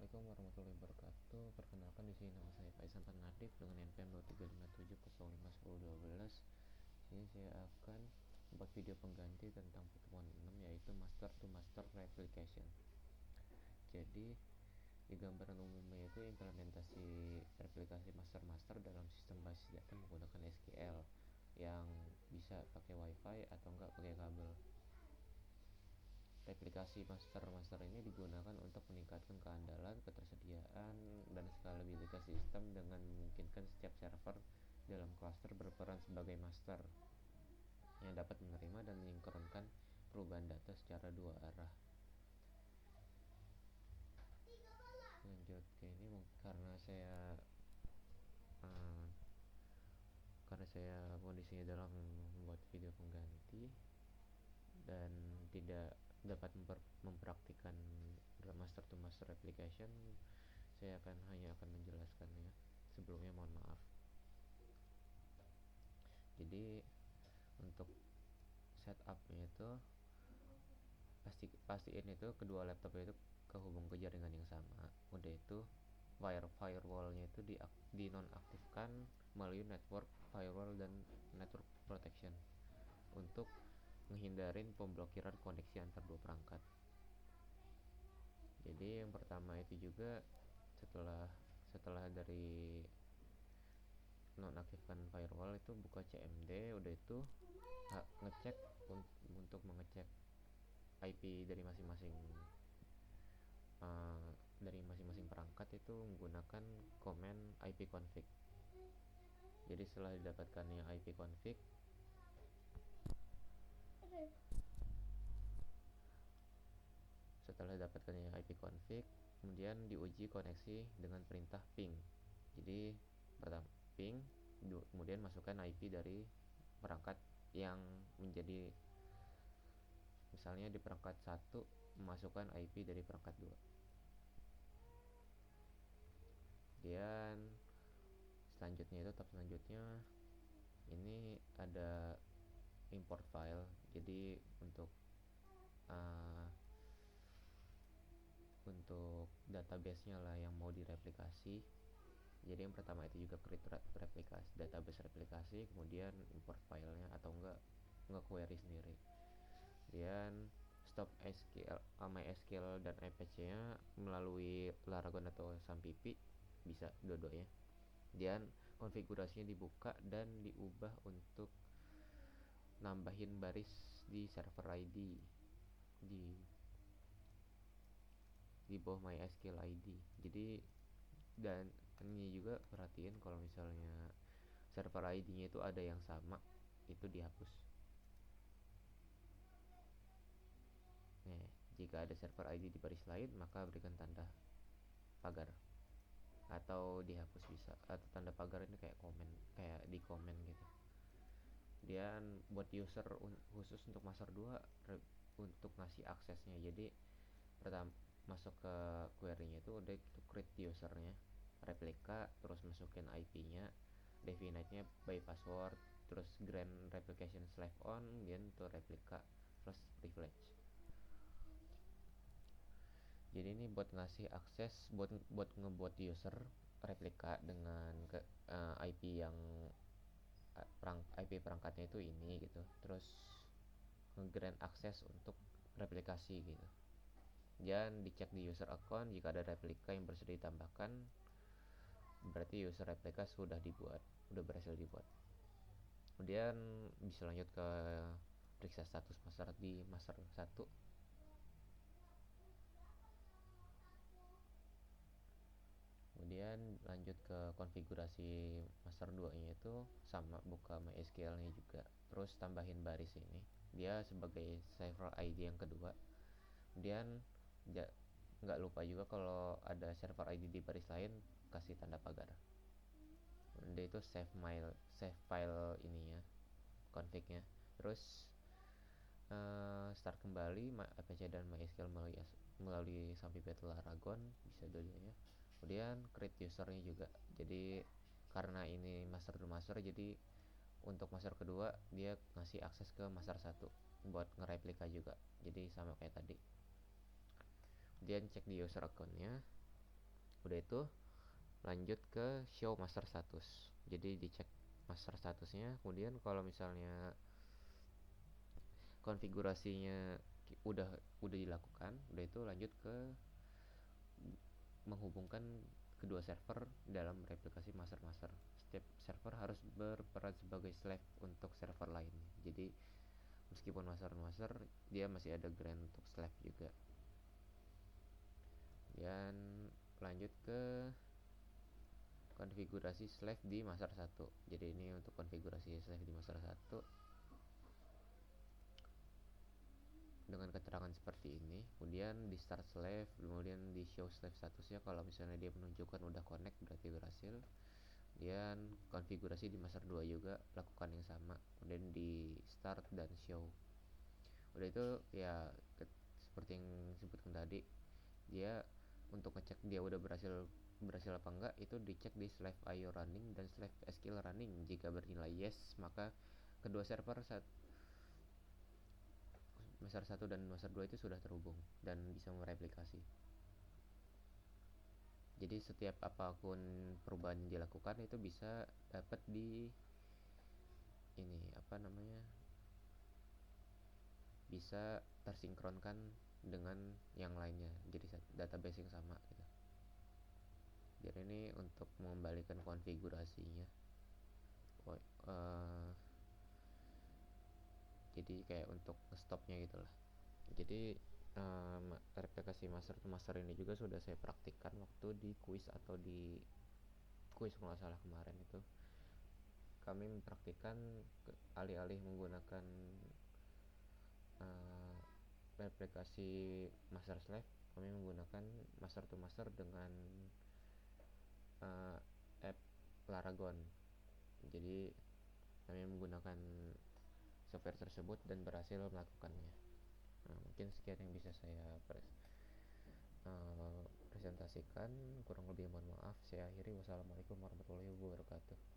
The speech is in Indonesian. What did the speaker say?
Assalamualaikum warahmatullahi wabarakatuh. Perkenalkan, di sini nama saya Faizan Nadif dengan NPM 2357001012. Ini saya akan membuat video pengganti tentang pertemuan 6, yaitu master to master replication. Jadi di gambaran umumnya itu implementasi replikasi master-master dalam sistem basis data menggunakan SQL yang bisa pakai WiFi atau enggak pakai kabel. Replikasi master-master ini digunakan untuk meningkatkan keandalan, ketersediaan, dan scalability sistem dengan memungkinkan setiap server dalam cluster berperan sebagai master yang dapat menerima dan mensinkronkan perubahan data secara dua arah. Lanjut ke ini, karena saya kondisinya dalam membuat video pengganti dan tidak dapat mempraktikkan master to master application, saya hanya akan menjelaskannya. Sebelumnya mohon maaf. Jadi untuk setupnya itu pastiin itu kedua laptop itu kehubung ke jaringan yang sama. Udah itu firewallnya itu dinonaktifkan melalui network firewall dan network protection untuk menghindarin pemblokiran koneksi antar dua perangkat. Jadi yang pertama itu juga setelah dari nonaktifkan firewall itu buka CMD, udah itu ngecek untuk mengecek IP dari masing-masing perangkat itu menggunakan command ipconfig. Jadi setelah didapatkannya ipconfig, kemudian diuji koneksi dengan perintah ping. Jadi pertama ping, kemudian masukkan IP dari perangkat yang menjadi, misalnya di perangkat 1 memasukkan IP dari perangkat 2. Kemudian tahap selanjutnya ini ada import file. Jadi untuk database-nya lah yang mau direplikasi. Jadi yang pertama itu juga create replikasi, database replikasi, kemudian import filenya atau enggak nge-query sendiri. Kemudian stop SQL, MySQL dan Apache-nya melalui Laragon atau SAMPP, bisa dua-duanya. Kemudian konfigurasinya dibuka dan diubah untuk nambahin baris di server ID di bawah MySQL ID. Jadi, dan ini juga perhatiin kalau misalnya server ID-nya itu ada yang sama, itu dihapus. Jika ada server ID di baris lain, maka berikan tanda pagar atau dihapus bisa. Atau tanda pagar ini kayak di komen gitu. Kemudian buat user khusus untuk master 2 untuk ngasih aksesnya. Jadi pertama masuk ke query-nya itu udah itu create usernya, replika, terus masukin IP-nya, definite-nya by password, terus grant replication slave on, kemudian to replika plus privilege. Jadi ini buat ngasih akses, buat ngebuat user replika dengan IP yang IP perangkatnya itu ini gitu, terus nge-grant akses untuk replikasi gitu. Dan dicek di user account, jika ada replika yang bersedia ditambahkan, berarti user replika sudah berhasil dibuat. Kemudian bisa lanjut ke periksa status master di master 1. Kemudian lanjut ke konfigurasi master 2 nya itu sama, buka MySQL nya juga, terus tambahin baris ini, dia sebagai server ID yang kedua. Kemudian nggak lupa juga kalau ada server ID di baris lain, kasih tanda pagar. Dia itu save file ininya, config-nya. Terus start kembali Apache dan MySQL melalui SAMPP atau Laragon, bisa dua-duanya. Kemudian create usernya juga. Jadi karena ini master to master, jadi untuk master kedua dia ngasih akses ke master 1 buat ngereplika juga. Jadi sama kayak tadi. Kemudian cek di user account-nya. Udah itu lanjut ke show master status. Jadi dicek master statusnya, kemudian kalau misalnya konfigurasinya udah udah dilakukan, udah itu lanjut ke menghubungkan kedua server dalam replikasi master-master. Setiap server harus berperan sebagai slave untuk server lainnya. Jadi meskipun master-master, dia masih ada grant untuk slave juga. Dan lanjut ke konfigurasi slave di master 1. Jadi ini untuk konfigurasi slave di master 1 dengan keterangan seperti ini. Kemudian di start slave, kemudian di show slave statusnya, kalau misalnya dia menunjukkan udah connect berarti berhasil. Kemudian konfigurasi di master 2 juga lakukan yang sama, kemudian di start dan show. Udah itu ya seperti yang disebutkan tadi, dia untuk ngecek dia udah berhasil apa enggak, itu dicek di slave IO running dan slave SQL running. Jika bernilai yes, maka kedua server master 1 dan master 2 itu sudah terhubung dan bisa mereplikasi. Jadi setiap apapun perubahan yang dilakukan itu bisa dapat di ini apa namanya, bisa tersinkronkan dengan yang lainnya, jadi database yang sama gitu. Jadi ini untuk mengembalikan konfigurasinya. Jadi kayak untuk stopnya gitu lah. Jadi replikasi master to master ini juga sudah saya praktikkan waktu di kuis, atau di kuis kalau nggak salah kemarin itu kami mempraktikkan alih-alih menggunakan replikasi master slave, kami menggunakan master to master dengan app Laragon. Jadi kami menggunakan software tersebut dan berhasil melakukannya. Mungkin sekian yang bisa saya presentasikan, kurang lebih mohon maaf. Saya akhiri. Wassalamualaikum warahmatullahi wabarakatuh.